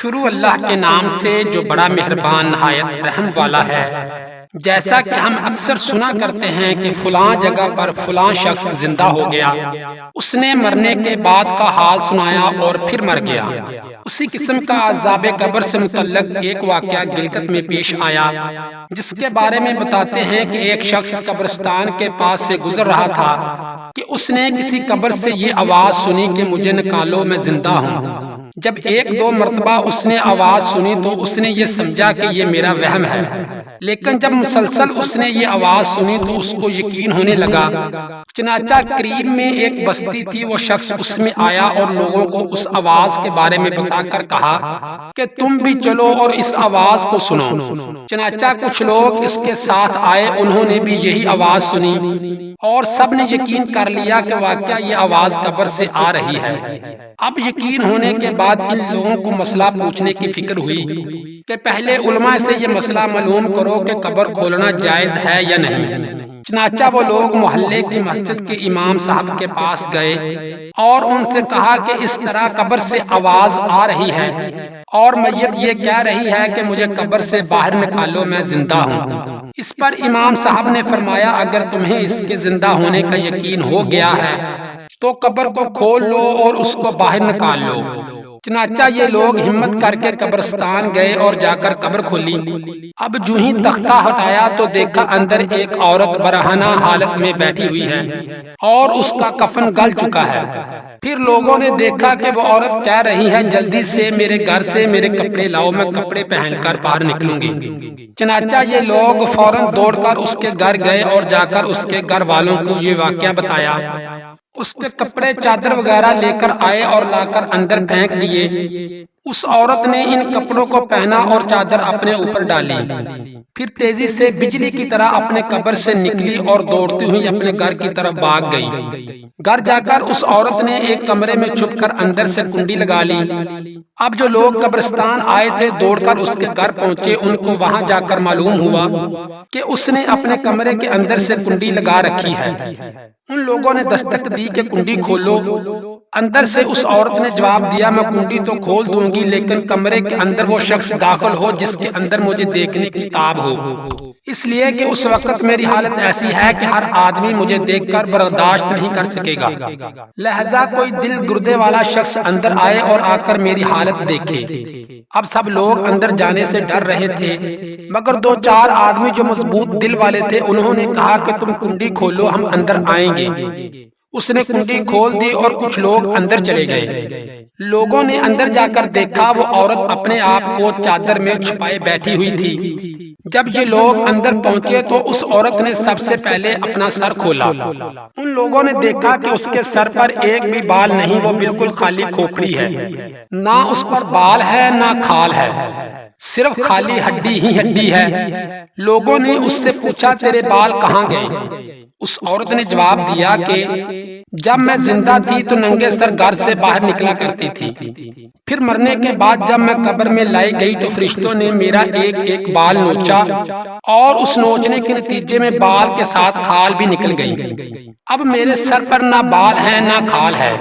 شروع اللہ کے نام سے جو بڑا مہربان نہایت رحم والا ہے۔ جیسا کہ ہم اکثر سنا کرتے ہیں کہ فلاں جگہ پر فلاں شخص زندہ ہو گیا، اس نے مرنے کے بعد کا حال سنایا اور پھر مر گیا۔ اسی قسم کا عذاب قبر سے متعلق ایک واقعہ گلگت میں پیش آیا، جس کے بارے میں بتاتے ہیں کہ ایک شخص قبرستان کے پاس سے گزر رہا تھا کہ اس نے کسی قبر سے یہ آواز سنی کہ مجھے نکالو، میں زندہ ہوں۔ جب ایک دو مرتبہ اس نے آواز سنی تو اس نے یہ سمجھا کہ یہ میرا وہم ہے، لیکن جب مسلسل اس نے یہ آواز سنی تو اس کو یقین ہونے لگا۔ چنانچہ قریب میں ایک بستی تھی، وہ شخص اس میں آیا اور لوگوں کو اس آواز کے بارے میں بتا کر کہا کہ تم بھی چلو اور اس آواز کو سنو۔ چنانچہ کچھ لوگ اس کے ساتھ آئے، انہوں نے بھی یہی آواز سنی اور سب نے یقین کر لیا کہ واقعہ یہ آواز قبر سے آ رہی ہے۔ اب یقین ہونے کے بعد ان لوگوں کو مسئلہ پوچھنے کی فکر ہوئی کہ پہلے علماء سے یہ مسئلہ معلوم کرو کہ قبر کھولنا جائز ہے یا نہیں۔ چنانچہ وہ لوگ محلے کی مسجد کے امام صاحب کے پاس گئے اور ان سے کہا کہ اس طرح قبر سے آواز آ رہی ہے اور میت یہ کہہ رہی ہے کہ مجھے قبر سے باہر نکالو، میں زندہ ہوں۔ اس پر امام صاحب نے فرمایا اگر تمہیں اس کے زندہ ہونے کا یقین ہو گیا ہے تو قبر کو کھول لو اور اس کو باہر نکال لو۔ چنانچہ یہ لوگ ہمت کر کے قبرستان گئے اور جا کر قبر کھولی۔ اب جو ہی تختہ ہٹایا تو دیکھا اندر ایک عورت برہنہ حالت میں بیٹھی ہوئی ہے اور اس کا کفن گل چکا ہے۔ پھر لوگوں نے دیکھا کہ وہ عورت کہہ رہی ہے جلدی سے میرے گھر سے میرے کپڑے لاؤ، میں کپڑے پہن کر باہر نکلوں گی۔ چنانچہ یہ لوگ فوراً دوڑ کر اس کے گھر گئے اور جا کر اس کے گھر والوں کو یہ واقعہ بتایا۔ اس کے کپڑے چادر وغیرہ لے کر آئے اور لا کر اندر پھینک دیے۔ اس عورت نے ان کپڑوں کو پہنا اور چادر اپنے اوپر ڈالی، پھر تیزی سے بجلی کی طرح اپنے قبر سے نکلی اور دوڑتی ہوئی اپنے گھر کی طرف بھاگ گئی۔ گھر جا کر اس عورت نے ایک کمرے میں چھپ کر اندر سے کنڈی لگا لی۔ اب جو لوگ قبرستان آئے تھے دوڑ کر اس کے گھر پہنچے، ان کو وہاں جا کر معلوم ہوا کہ اس نے اپنے کمرے کے اندر سے کنڈی لگا رکھی ہے۔ ان لوگوں نے دستک دی کہ کنڈی کھولو۔ اندر سے اس عورت نے جواب دیا میں کنڈی تو کھول دوں گی لیکن کمرے کے اندر وہ شخص داخل ہو جس کے اندر مجھے دیکھنے کی تاب ہو، اس لیے کہ اس وقت میری حالت ایسی ہے کہ ہر آدمی مجھے دیکھ کر برداشت نہیں کر سکے گا، لہذا کوئی دل گردے والا شخص اندر آئے اور آ کر میری حالت دیکھے۔ اب سب لوگ اندر جانے سے ڈر رہے تھے، مگر دو چار آدمی جو مضبوط دل والے تھے انہوں نے کہا کہ تم کنڈی کھولو، ہم اندر آئیں گے۔ اس نے کنڈی کھول دی اور کچھ لوگ اندر چلے گئے۔ لوگوں نے اندر جا کر دیکھا وہ عورت اپنے آپ کو چادر میں چھپائے بیٹھی ہوئی تھی۔ جب یہ لوگ اندر پہنچے تو اس عورت نے سب سے پہلے اپنا سر کھولا۔ ان لوگوں نے دیکھا کہ اس کے سر پر ایک بھی بال نہیں، وہ بالکل خالی کھوپڑی ہے، نہ اس پر بال ہے نہ کھال ہے، صرف خالی ہڈی ہی ہڈی ہے۔ لوگوں نے اس سے پوچھا تیرے بال کہاں گئے؟ اس عورت نے جواب دیا کہ جب میں زندہ تھی تو ننگے سر گھر سے باہر نکلا کرتی تھی، پھر مرنے کے بعد جب میں قبر میں لائی گئی تو فرشتوں نے میرا ایک ایک بال نوچا اور اس نوچنے کے نتیجے میں بال کے ساتھ کھال بھی نکل گئی۔ اب میرے سر پر نہ بال ہے نہ کھال ہے۔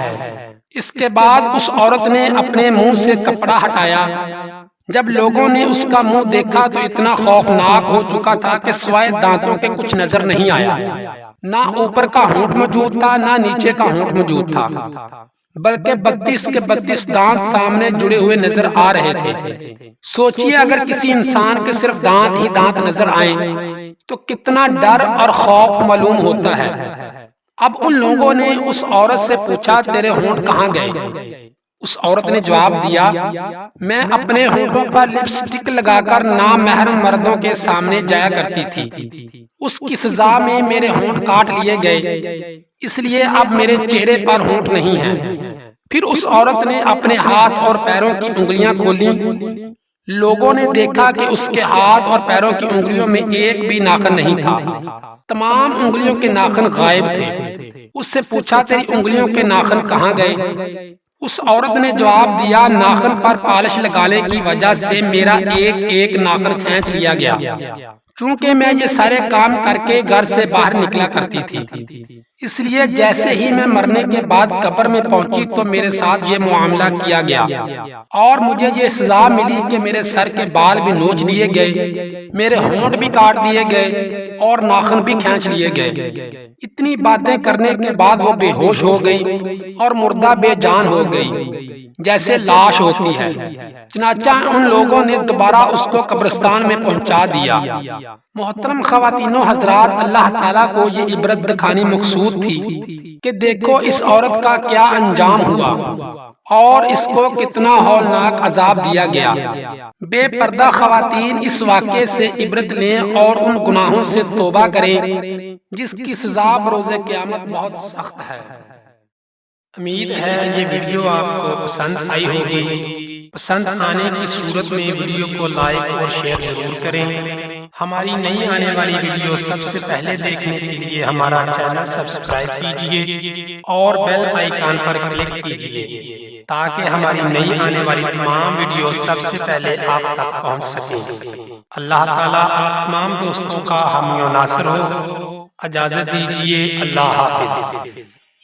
اس کے بعد اس عورت نے اپنے منہ سے کپڑا ہٹایا۔ جب لوگوں نے اس کا منہ دیکھا تو اتنا خوفناک ہو چکا تھا کہ سوائے دانتوں کے کچھ نظر نہیں آیا، نہ اوپر کا ہونٹ موجود تھا نہ نیچے کا ہونٹ موجود تھا، بلکہ 32 کے 32 دانت سامنے جڑے ہوئے نظر آ رہے تھے۔ سوچئے اگر کسی انسان کے صرف دانت ہی دانت نظر آئیں تو کتنا ڈر اور خوف معلوم ہوتا ہے۔ اب ان لوگوں نے اس عورت سے پوچھا تیرے ہونٹ کہاں گئے؟ اس عورت نے جواب دیا میں اپنے ہونٹوں پر لپسٹک لگا کر نامحرم مردوں کے سامنے جایا کرتی تھی، اس کی سزا میں میرے ہونٹ کاٹ لیے گئے، اس لیے اب میرے چہرے پر ہونٹ نہیں ہیں۔ پھر اس عورت نے اپنے ہاتھ اور پیروں کی انگلیاں کھولیں۔ لوگوں نے دیکھا کہ اس کے ہاتھ اور پیروں کی انگلیوں میں ایک بھی ناخن نہیں تھا، تمام انگلیوں کے ناخن غائب تھے۔ اس سے پوچھا تیری انگلیوں کے ناخن کہاں گئے؟ اس عورت نے جواب دیا ناخن پر پالش لگانے کی وجہ سے میرا ایک ایک ناخن کھینچ لیا گیا، چونکہ میں یہ سارے کام کر کے گھر سے باہر نکلا کرتی تھی، اس لیے جیسے ہی میں مرنے کے بعد قبر میں پہنچی تو میرے ساتھ یہ معاملہ کیا گیا اور مجھے یہ سزا ملی کہ میرے سر کے بال بھی نوچ دیے گئے، میرے ہونٹ بھی کاٹ دیے گئے اور ناخن بھی کھینچ لیے گئے۔ اتنی باتیں کرنے کے بعد وہ بے ہوش ہو گئی اور مردہ بے جان ہو گئی جیسے لاش ہوتی ہے۔ چنانچہ ان لوگوں نے دوبارہ اس کو قبرستان میں پہنچا دیا۔ محترم خواتین و حضرات، اللہ تعالیٰ کو یہ عبرت دکھانی مقصود تھی کہ دیکھو اس عورت کا کیا انجام ہوا اور اس کو کتنا ہولناک عذاب دیا گیا۔ بے پردہ خواتین اس واقعے سے عبرت لیں اور ان گناہوں سے توبہ کریں جس کی سزا بروز قیامت بہت سخت ہے۔ امید ہے یہ ویڈیو آپ کو پسند آئی ہوگی۔ پسند آنے کی صورت میں ویڈیو کو لائک اور شیئر ضرور کریں۔ ہماری نئی آنے والی ویڈیو سب سے پہلے دیکھنے کے لیے ہمارا چینل سبسکرائب کیجئے اور بیل آئیکن پر کلک کیجئے تاکہ ہماری نئی آنے والی تمام ویڈیو سب سے پہلے آپ تک پہنچ سکیں۔ اللہ تعالیٰ آپ تمام دوستوں کا حامی و ناصر ہو۔ اجازت دیجئے، اللہ حافظ۔